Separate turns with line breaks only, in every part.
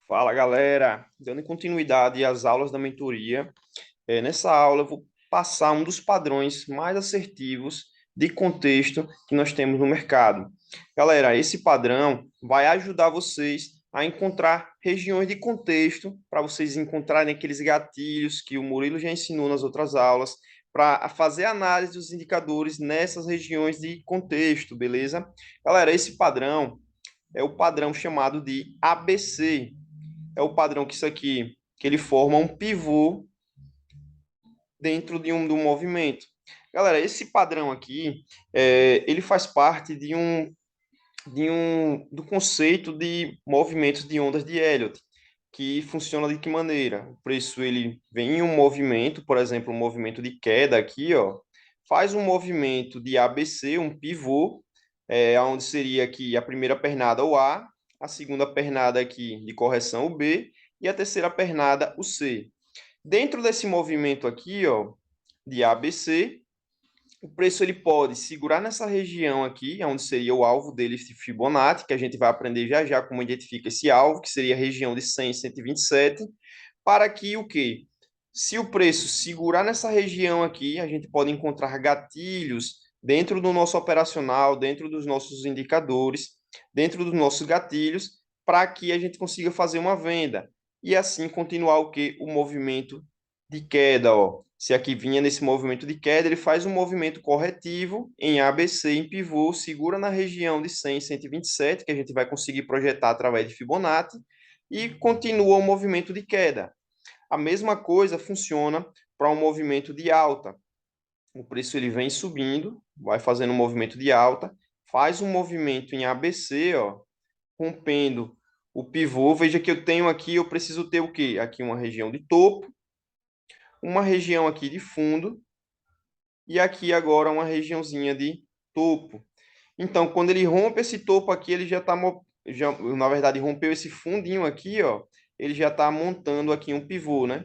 Fala, galera! Dando continuidade às aulas da mentoria, nessa aula eu vou passar um dos padrões mais assertivos de contexto que nós temos no mercado. Galera, esse padrão vai ajudar vocês a encontrar regiões de contexto para vocês encontrarem aqueles gatilhos que o Murilo já ensinou nas outras aulas, para fazer análise dos indicadores nessas regiões de contexto, beleza? Galera, esse padrão é o padrão chamado de ABC. É o padrão que isso aqui, que ele forma um pivô dentro de um movimento. Galera, esse padrão aqui, ele faz parte do conceito de movimentos de ondas de Elliott, que funciona de que maneira? O preço ele vem em um movimento, por exemplo, um movimento de queda aqui, ó, faz um movimento de ABC, um pivô, onde seria aqui a primeira pernada o A, a segunda pernada aqui de correção o B e a terceira pernada o C. Dentro desse movimento aqui, ó, de ABC, o preço ele pode segurar nessa região aqui, onde seria o alvo dele, esse Fibonacci, que a gente vai aprender já já como identifica esse alvo, que seria a região de 100 e 127, para que o quê? Se o preço segurar nessa região aqui, a gente pode encontrar gatilhos dentro do nosso operacional, dentro dos nossos indicadores, dentro dos nossos gatilhos, para que a gente consiga fazer uma venda. E assim continuar o quê? O movimento de queda, ó. Se aqui vinha nesse movimento de queda, ele faz um movimento corretivo em ABC, em pivô, segura na região de 100 e 127, que a gente vai conseguir projetar através de Fibonacci, e continua o movimento de queda. A mesma coisa funciona para um movimento de alta. O preço ele vem subindo, vai fazendo um movimento de alta, faz um movimento em ABC, ó, rompendo o pivô. Veja que eu tenho aqui, eu preciso ter o quê? Aqui uma região de topo, uma região aqui de fundo e aqui agora uma regiãozinha de topo. Então, quando ele rompe esse topo aqui, ele já está, na verdade, rompeu esse fundinho aqui, ó, ele já está montando aqui um pivô, né?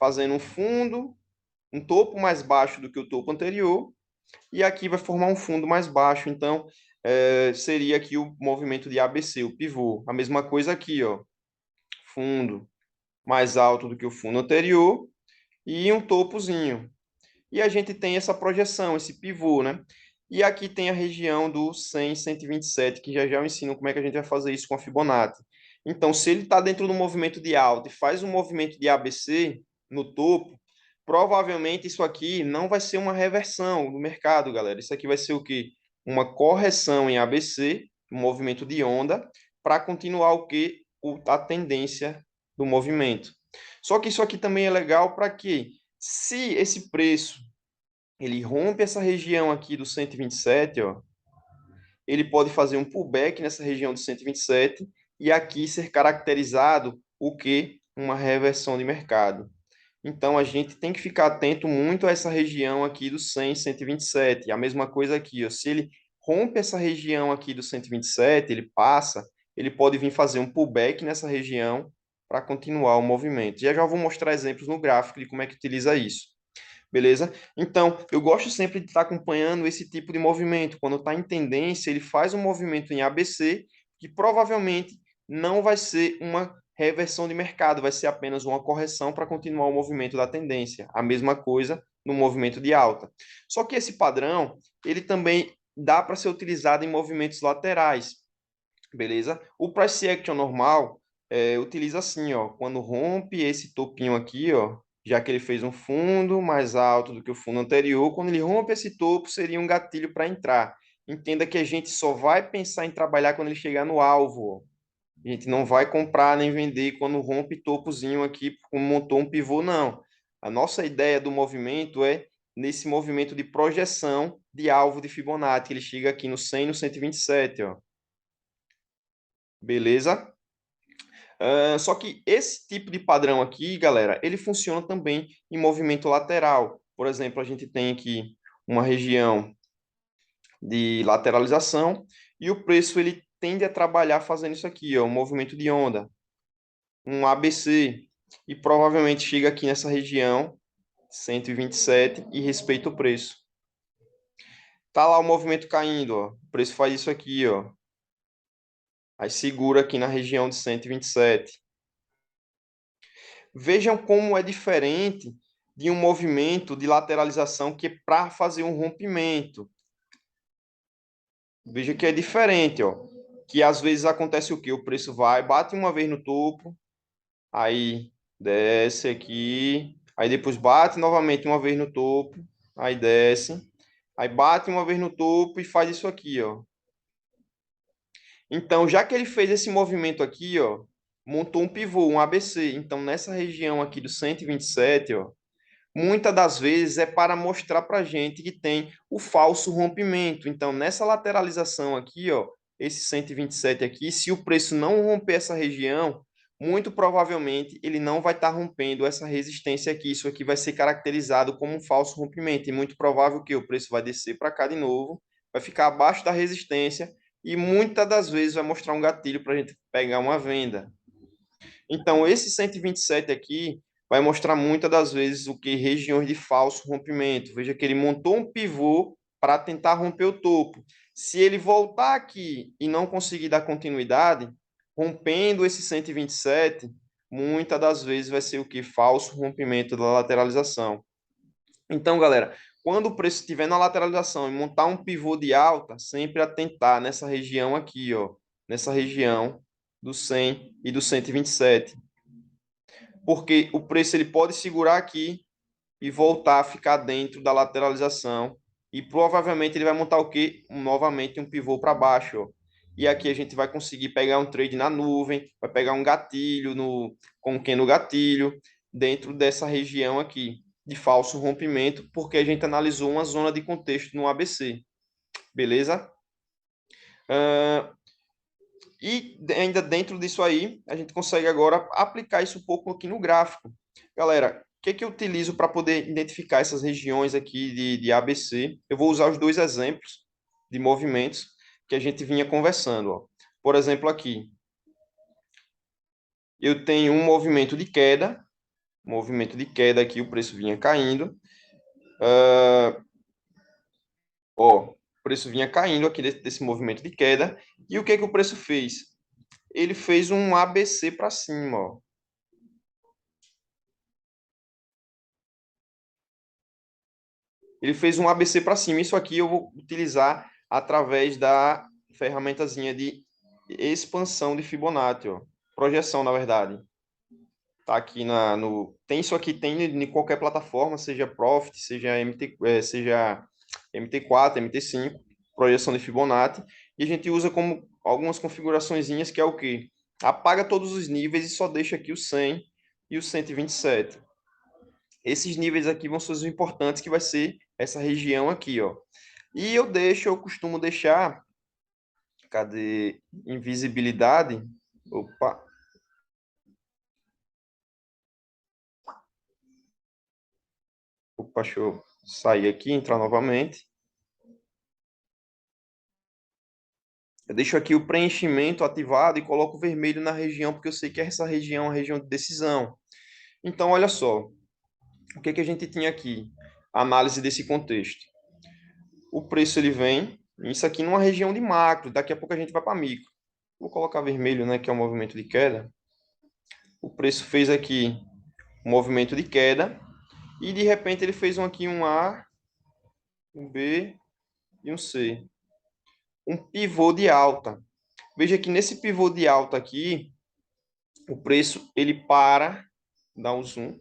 Fazendo um fundo, um topo mais baixo do que o topo anterior, e aqui vai formar um fundo mais baixo. Então, seria aqui o movimento de ABC, o pivô. A mesma coisa aqui, ó, fundo mais alto do que o fundo anterior e um topozinho. E a gente tem essa projeção, esse pivô, né? E aqui tem a região do 100, 127, que já já eu ensino como é que a gente vai fazer isso com a Fibonacci. Então, se ele está dentro do movimento de alta e faz um movimento de ABC no topo, provavelmente isso aqui não vai ser uma reversão no mercado, galera. Isso aqui vai ser o quê? Uma correção em ABC, um movimento de onda, para continuar o quê? A tendência do movimento. Só que isso aqui também é legal para quê? Se esse preço ele rompe essa região aqui do 127, ó, ele pode fazer um pullback nessa região do 127 e aqui ser caracterizado o que? Uma reversão de mercado. Então a gente tem que ficar atento muito a essa região aqui do 100, 127. E a mesma coisa aqui, ó, se ele rompe essa região aqui do 127, ele passa, ele pode vir fazer um pullback nessa região para continuar o movimento. Já já vou mostrar exemplos no gráfico de como é que utiliza isso. Beleza? Então, eu gosto sempre de estar acompanhando esse tipo de movimento. Quando está em tendência, ele faz um movimento em ABC, que provavelmente não vai ser uma reversão de mercado, vai ser apenas uma correção para continuar o movimento da tendência. A mesma coisa no movimento de alta. Só que esse padrão, ele também dá para ser utilizado em movimentos laterais. Beleza? O price action normal utiliza assim, ó, quando rompe esse topinho aqui, ó, já que ele fez um fundo mais alto do que o fundo anterior, quando ele rompe esse topo, seria um gatilho para entrar. Entenda que a gente só vai pensar em trabalhar quando ele chegar no alvo, ó. A gente não vai comprar nem vender quando rompe topozinho aqui, como montou um pivô, não. A nossa ideia do movimento é nesse movimento de projeção de alvo de Fibonacci. Ele chega aqui no 100, no 127, ó. Beleza? Só que esse tipo de padrão aqui, galera, ele funciona também em movimento lateral. Por exemplo, a gente tem aqui uma região de lateralização e o preço ele tende a trabalhar fazendo isso aqui, ó, um movimento de onda, um ABC, e provavelmente chega aqui nessa região 127 e respeita o preço. Tá lá o movimento caindo, ó. O preço faz isso aqui, ó. Aí segura aqui na região de 127. Vejam como é diferente de um movimento de lateralização que é para fazer um rompimento. Veja que é diferente, ó. Que às vezes acontece o quê? O preço vai, bate uma vez no topo, aí desce aqui, aí depois bate novamente uma vez no topo, aí desce, aí bate uma vez no topo e faz isso aqui, ó. Então, já que ele fez esse movimento aqui, ó, montou um pivô, um ABC. Então, nessa região aqui do 127, ó, muitas das vezes é para mostrar para a gente que tem o falso rompimento. Então, nessa lateralização aqui, ó, esse 127 aqui, se o preço não romper essa região, muito provavelmente ele não vai estar rompendo essa resistência aqui. Isso aqui vai ser caracterizado como um falso rompimento. E muito provável que o preço vai descer para cá de novo, vai ficar abaixo da resistência e muitas das vezes vai mostrar um gatilho para a gente pegar uma venda. Então, esse 127 aqui vai mostrar muitas das vezes o que regiões de falso rompimento. Veja que ele montou um pivô para tentar romper o topo. Se ele voltar aqui e não conseguir dar continuidade, rompendo esse 127, muitas das vezes vai ser o que? Falso rompimento da lateralização. Então, galera, quando o preço estiver na lateralização e montar um pivô de alta, sempre atentar nessa região aqui, ó, nessa região do 100 e do 127, porque o preço ele pode segurar aqui e voltar a ficar dentro da lateralização e provavelmente ele vai montar o quê? Novamente um pivô para baixo, ó. E aqui a gente vai conseguir pegar um trade na nuvem, vai pegar um gatilho com o no gatilho dentro dessa região aqui de falso rompimento, porque a gente analisou uma zona de contexto no ABC, beleza? Uh, e ainda dentro disso aí, a gente consegue agora aplicar isso um pouco aqui no gráfico. Galera, o que, que eu utilizo para poder identificar essas regiões aqui de ABC? Eu vou usar os dois exemplos de movimentos que a gente vinha conversando. Ó. Por exemplo, aqui, eu tenho um movimento de queda aqui, o preço vinha caindo. Ó, o preço vinha caindo aqui desse movimento de queda. E o que, que o preço fez? Ele fez um ABC para cima, ó. Ele fez um ABC para cima. Isso aqui eu vou utilizar através da ferramentazinha de expansão de Fibonacci, ó. Projeção, na verdade. Tá aqui tem isso aqui, tem em qualquer plataforma, seja Profit, seja MT4, MT5, projeção de Fibonacci, e a gente usa como algumas configuraçõezinhas que é o quê? Apaga todos os níveis e só deixa aqui o 100 e o 127. Esses níveis aqui vão ser os importantes, que vai ser essa região aqui, ó. E eu costumo deixar, cadê? Invisibilidade. Opa, deixa eu sair aqui, entrar novamente. Eu deixo aqui o preenchimento ativado e coloco o vermelho na região, porque eu sei que essa região é uma região de decisão. Então, olha só, o que que a gente tinha aqui? Análise desse contexto. O preço ele vem, isso aqui numa região de macro, daqui a pouco a gente vai para micro. Vou colocar vermelho, né, que é o movimento de queda. O preço fez aqui um movimento de queda e de repente ele fez aqui um A, um B e um C. Um pivô de alta. Veja que nesse pivô de alta aqui, o preço ele para, dá um zoom,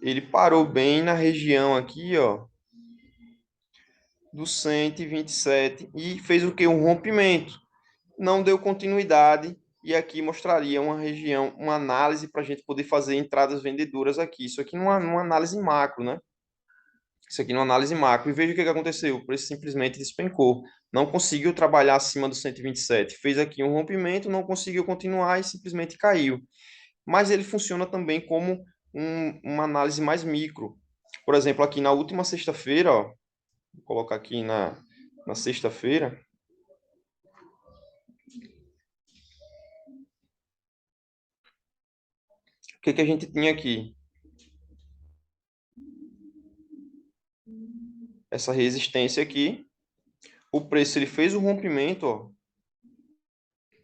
ele parou bem na região aqui, ó, do 127 e fez o que? Um rompimento. Não deu continuidade e aqui mostraria uma região, uma análise para a gente poder fazer entradas vendedoras aqui. Isso aqui numa análise macro, né? Isso aqui numa análise macro. E veja o que que aconteceu. O preço simplesmente despencou. Não conseguiu trabalhar acima do 127. Fez aqui um rompimento, não conseguiu continuar e simplesmente caiu. Mas ele funciona também como uma análise mais micro. Por exemplo, aqui na última sexta-feira, ó, vou colocar aqui na sexta-feira, o que que a gente tinha aqui? Essa resistência aqui. O preço ele fez o rompimento, ó,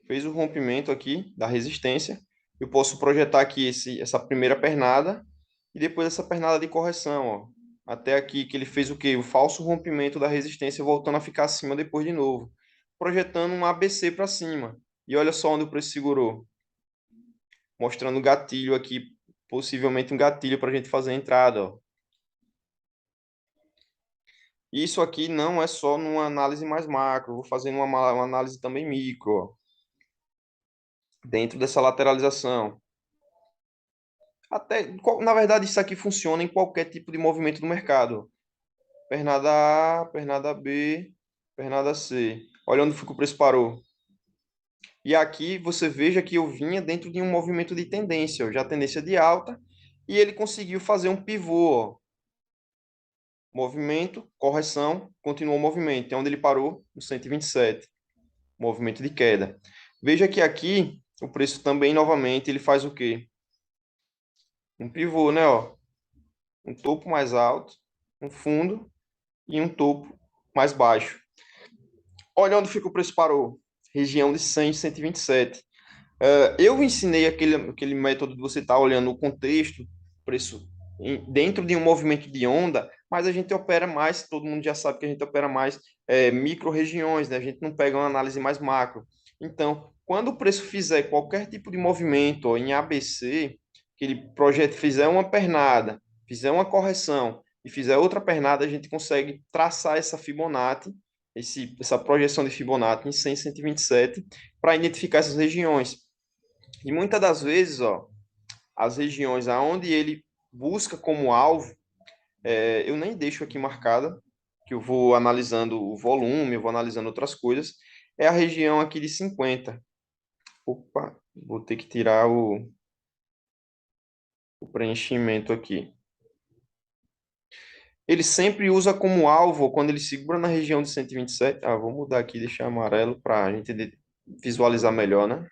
Fez o rompimento aqui da resistência. Eu posso projetar aqui essa primeira pernada e depois essa pernada de correção, ó. Até aqui que ele fez o quê? O falso rompimento da resistência voltando a ficar acima depois de novo. Projetando um ABC para cima. E olha só onde o preço segurou. Mostrando o gatilho aqui, possivelmente um gatilho para a gente fazer a entrada, ó. Isso aqui não é só numa análise mais macro, vou fazer uma análise também micro, ó, dentro dessa lateralização. Até, na verdade, isso aqui funciona em qualquer tipo de movimento do mercado. Pernada A, pernada B, pernada C. Olha onde o preço parou. E aqui você veja que eu vinha dentro de um movimento de tendência, ó, já tendência de alta, e ele conseguiu fazer um pivô, ó. Movimento, correção, continuou o movimento. É onde ele parou? No 127. Movimento de queda. Veja que aqui o preço também, novamente, ele faz o quê? Um pivô, né? Ó, um topo mais alto, um fundo e um topo mais baixo. Olha onde fica o preço parou. Região de 100, 127. Eu ensinei aquele método de você estar olhando o contexto, preço dentro de um movimento de onda, mas a gente opera mais, todo mundo já sabe que a gente opera mais micro-regiões, né? A gente não pega uma análise mais macro. Então, quando o preço fizer qualquer tipo de movimento ó, em ABC, que ele projeto fizer uma pernada, fizer uma correção e fizer outra pernada, a gente consegue traçar essa Fibonacci, essa projeção de Fibonacci em 100, 127, para identificar essas regiões. E muitas das vezes, ó, as regiões aonde ele busca como alvo, eu nem deixo aqui marcada, que eu vou analisando o volume, eu vou analisando outras coisas, é a região aqui de 50. Opa, vou ter que tirar o preenchimento aqui. Ele sempre usa como alvo, quando ele segura na região de 127. Ah, vou mudar aqui, deixar amarelo para a gente visualizar melhor, né?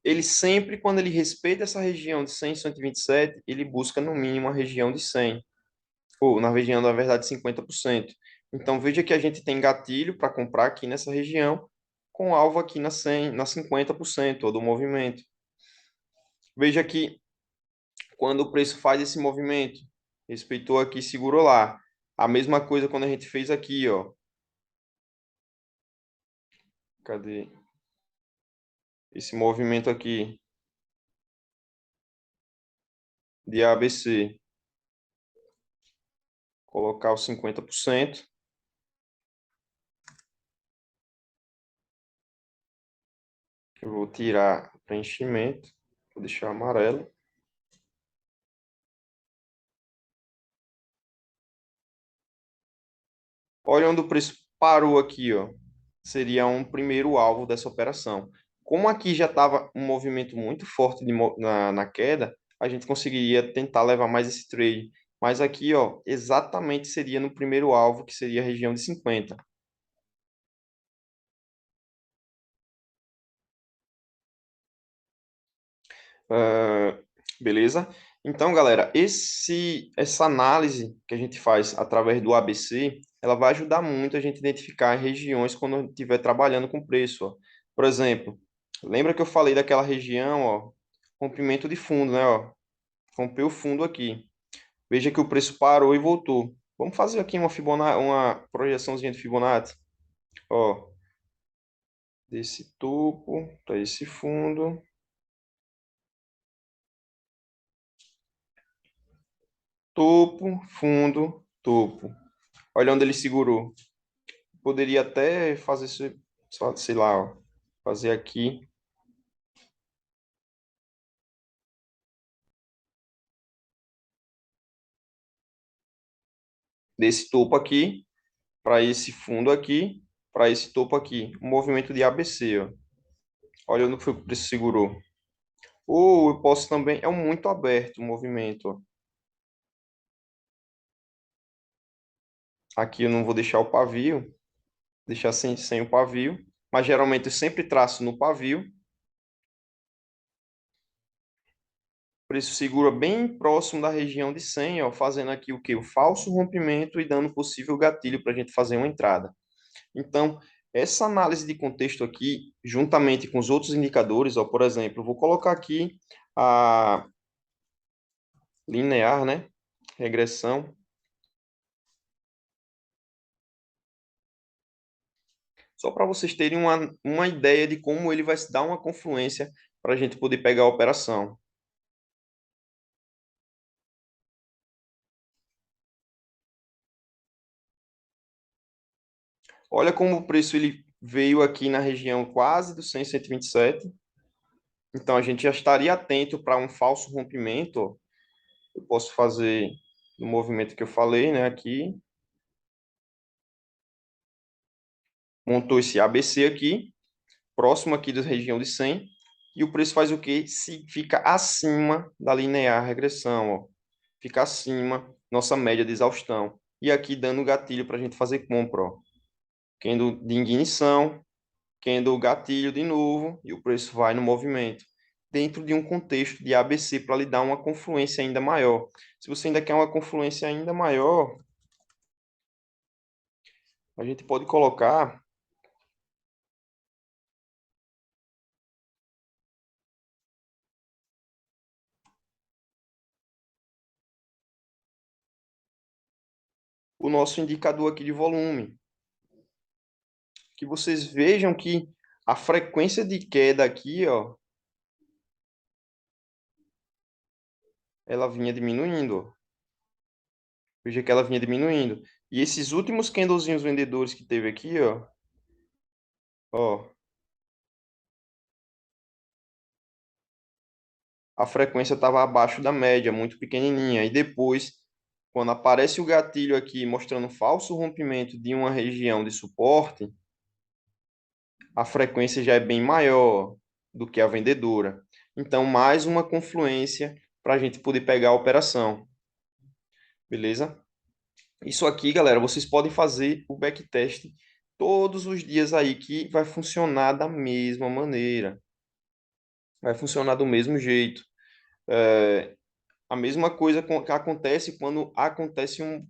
Ele sempre, quando ele respeita essa região de 100, 127, ele busca no mínimo a região de 100, ou na região, na verdade, 50%. Então, veja que a gente tem gatilho para comprar aqui nessa região, com alvo aqui na 100, na 50% do movimento. Veja que quando o preço faz esse movimento, respeitou aqui, segurou lá. A mesma coisa quando a gente fez aqui, ó. Cadê? Esse movimento aqui de ABC. Colocar os 50%. Eu vou tirar o preenchimento. Vou deixar amarelo. Olha onde o preço parou aqui, ó. Seria um primeiro alvo dessa operação. Como aqui já estava um movimento muito forte na queda, a gente conseguiria tentar levar mais esse trade. Mas aqui, ó, exatamente seria no primeiro alvo, que seria a região de 50. Ah, beleza? Então, galera, essa análise que a gente faz através do ABC, ela vai ajudar muito a gente a identificar regiões quando estiver trabalhando com preço, ó. Por exemplo, lembra que eu falei daquela região, ó, rompimento de fundo, né, ó? Rompeu o fundo aqui. Veja que o preço parou e voltou. Vamos fazer aqui uma Fibonacci, uma projeçãozinha de Fibonacci, ó, desse topo para esse fundo, topo, fundo, topo. Olha onde ele segurou. Poderia até fazer, sei lá, ó, fazer aqui, desse topo aqui, para esse fundo aqui, para esse topo aqui. Um movimento de ABC, ó. Olha onde foi que o preço segurou. Ou eu posso também, é um muito aberto o movimento, ó. Aqui eu não vou deixar o pavio, deixar sem o pavio, mas geralmente eu sempre traço no pavio. preço segura bem próximo da região de 100, ó, fazendo aqui o quê? O falso rompimento e dando possível gatilho para a gente fazer uma entrada. Então, essa análise de contexto aqui, juntamente com os outros indicadores, ó, por exemplo, eu vou colocar aqui a linear, né? Regressão. Só para vocês terem uma ideia de como ele vai se dar uma confluência para a gente poder pegar a operação. Olha como o preço ele veio aqui na região quase do 100, 127. Então, a gente já estaria atento para um falso rompimento. Ó. Eu posso fazer no movimento que eu falei, né? Aqui, montou esse ABC aqui, próximo aqui da região de 100. E o preço faz o quê? Se fica acima da linear regressão, ó. Fica acima nossa média de exaustão. E aqui dando gatilho para a gente fazer compra, ó. Candle de ignição, candle gatilho de novo, e o preço vai no movimento. Dentro de um contexto de ABC para lhe dar uma confluência ainda maior. Se você ainda quer uma confluência ainda maior, a gente pode colocar o nosso indicador aqui de volume. Que vocês vejam que a frequência de queda aqui, ó, ela vinha diminuindo. Ó. Veja que ela vinha diminuindo. E esses últimos candlezinhos vendedores que teve aqui, ó, a frequência estava abaixo da média, muito pequenininha. E depois, quando aparece o gatilho aqui mostrando falso rompimento de uma região de suporte, a frequência já é bem maior do que a vendedora. Então, mais uma confluência para a gente poder pegar a operação. Beleza? Isso aqui, galera, vocês podem fazer o backtest todos os dias aí que vai funcionar da mesma maneira. Vai funcionar do mesmo jeito. A mesma coisa que acontece quando acontece um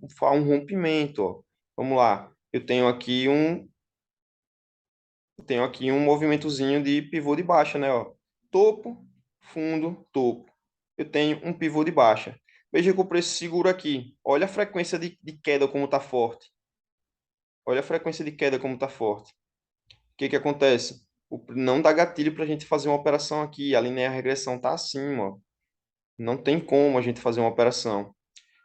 rompimento. Ó. Vamos lá. Eu tenho aqui um movimentozinho de pivô de baixa, né? Ó. Topo, fundo, topo. Eu tenho um pivô de baixa. Veja que o preço seguro aqui. Olha a frequência de queda como está forte. Olha a frequência de queda como está forte. O que que acontece? Não dá gatilho para a gente fazer uma operação aqui. A linear regressão está acima. Ó. Não tem como a gente fazer uma operação.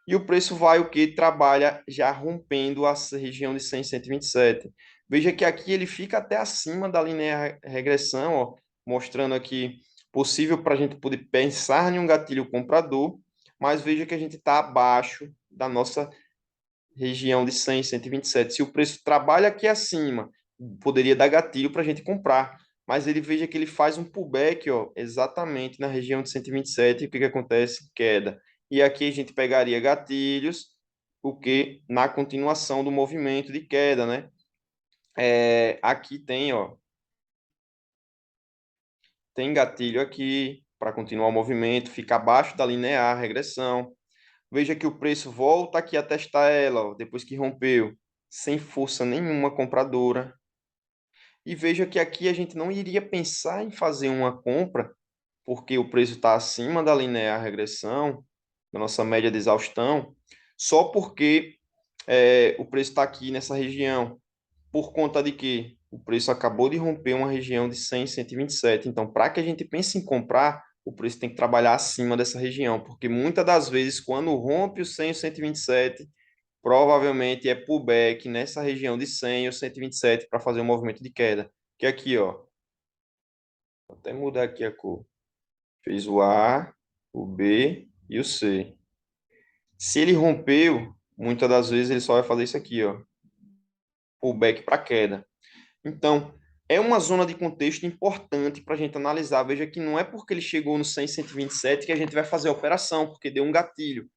E o preço vai o que? Trabalha já rompendo a região de 100, 127. Veja que aqui ele fica até acima da linear regressão, ó, mostrando aqui possível para a gente poder pensar em um gatilho comprador, mas veja que a gente está abaixo da nossa região de 100, 127. Se o preço trabalha aqui acima, poderia dar gatilho para a gente comprar. Mas ele veja que ele faz um pullback, ó, exatamente na região de 127. E o que que acontece? Queda. E aqui a gente pegaria gatilhos, o que na continuação do movimento de queda, né? Aqui tem, ó, tem gatilho aqui para continuar o movimento, fica abaixo da linear regressão. Veja que o preço volta aqui a testar ela, ó, depois que rompeu, sem força nenhuma compradora. E veja que aqui a gente não iria pensar em fazer uma compra, porque o preço está acima da linear regressão, da nossa média de exaustão, só porque o preço está aqui nessa região. Por conta de que o preço acabou de romper uma região de 100, 127. Então, para que a gente pense em comprar, o preço tem que trabalhar acima dessa região, porque muitas das vezes, quando rompe o 100 e o 127, provavelmente é pullback nessa região de 100 ou 127 para fazer um movimento de queda. Que é aqui, ó. Vou até mudar aqui a cor. Fez o A, o B e o C. Se ele rompeu, muitas das vezes ele só vai fazer isso aqui, ó. Pullback para queda. Então, é uma zona de contexto importante para a gente analisar. Veja que não é porque ele chegou no 100, 127 que a gente vai fazer a operação, porque deu um gatilho.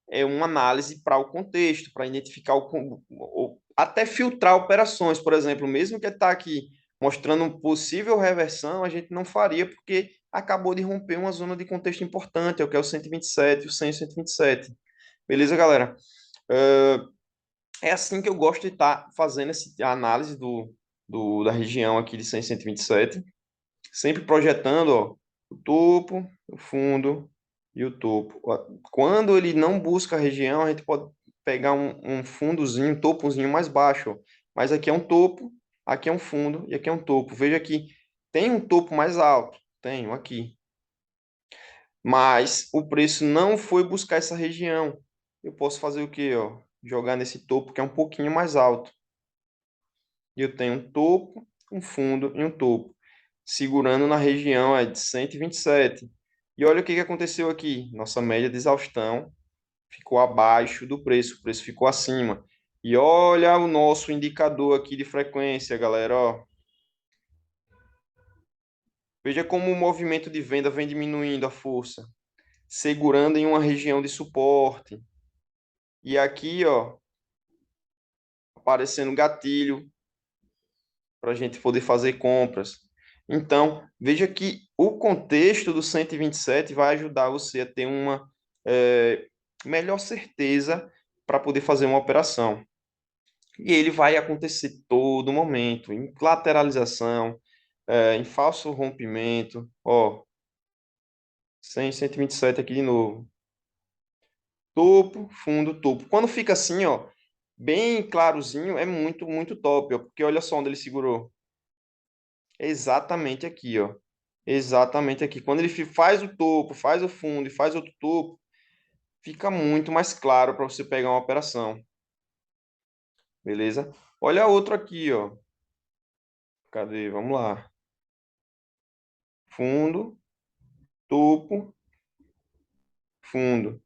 É uma análise para o contexto, para identificar até filtrar operações, por exemplo, mesmo que está aqui mostrando possível reversão, a gente não faria porque acabou de romper uma zona de contexto importante, é o que é o 127, o 100 e o 127. Beleza, galera? É assim que eu gosto de estar fazendo a análise da região aqui de 100 e 127, sempre projetando, ó, o topo, o fundo e o topo. Quando ele não busca a região, a gente pode pegar um fundozinho, um topozinho mais baixo, ó. Mas aqui é um topo, aqui é um fundo e aqui é um topo. Veja que tem um topo mais alto, tenho aqui. Mas o preço não foi buscar essa região. Eu posso fazer o quê, ó? Jogar nesse topo que é um pouquinho mais alto. E eu tenho um topo, um fundo e um topo, segurando na região de 127. E olha o que aconteceu aqui. Nossa média de exaustão ficou abaixo do preço, o preço ficou acima. E olha o nosso indicador aqui de frequência, galera, ó. Veja como o movimento de venda vem diminuindo a força, segurando em uma região de suporte. E aqui, ó, aparecendo gatilho para a gente poder fazer compras. Então, veja que o contexto do 127 vai ajudar você a ter uma melhor certeza para poder fazer uma operação. E ele vai acontecer todo momento, em lateralização, em falso rompimento. Ó, 100, 127 aqui de novo. Topo, fundo, topo. Quando fica assim, ó, bem clarozinho, é muito, muito top, ó, porque olha só onde ele segurou. Exatamente aqui, ó. Exatamente aqui. Quando ele faz o topo, faz o fundo e faz outro topo, fica muito mais claro para você pegar uma operação. Beleza? Olha outro aqui, ó. Cadê? Vamos lá. Fundo, topo, fundo.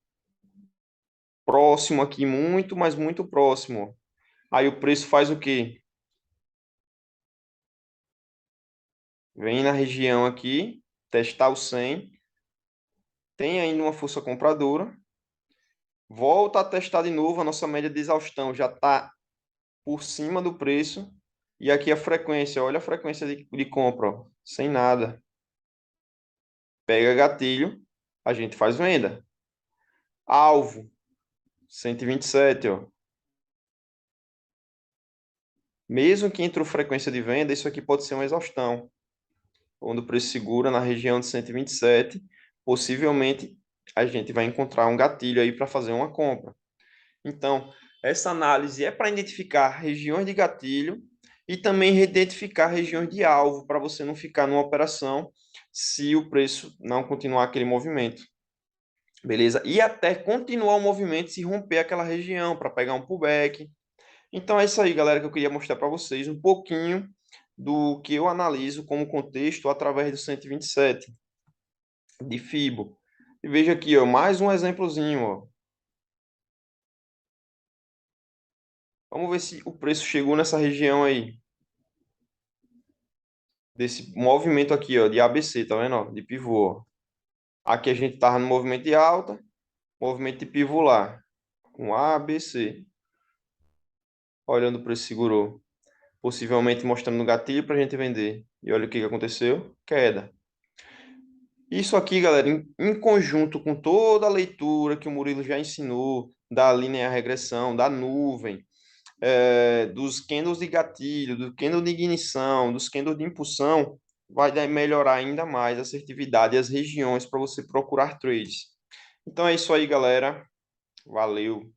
Próximo aqui, muito, mas muito próximo. Aí o preço faz o quê? Vem na região aqui, testar o 100. Tem ainda uma força compradora. Volta a testar de novo, a nossa média de exaustão já está por cima do preço. E aqui a frequência, olha a frequência de compra, ó, sem nada. Pega gatilho, a gente faz venda. Alvo, 127, ó. Mesmo que entre frequência de venda, isso aqui pode ser uma exaustão. Quando o preço segura na região de 127, possivelmente a gente vai encontrar um gatilho aí para fazer uma compra. Então, essa análise é para identificar regiões de gatilho e também identificar regiões de alvo para você não ficar numa operação se o preço não continuar aquele movimento. Beleza? E até continuar o movimento se romper aquela região para pegar um pullback. Então é isso aí, galera, que eu queria mostrar para vocês um pouquinho do que eu analiso como contexto através do 127 de Fibo. E veja aqui, ó, mais um exemplozinho, ó. Vamos ver se o preço chegou nessa região aí. Desse movimento aqui, ó, de ABC, tá vendo, ó, de pivô, ó. Aqui a gente tava no movimento de alta, movimento de pivô lá, com ABC. Olhando o preço segurou, possivelmente mostrando no gatilho para a gente vender. E olha o que aconteceu, queda. Isso aqui, galera, em conjunto com toda a leitura que o Murilo já ensinou, da linear regressão, da nuvem, dos candles de gatilho, do candle de ignição, dos candles de impulsão, vai melhorar ainda mais a assertividade e as regiões para você procurar trades. Então é isso aí, galera. Valeu.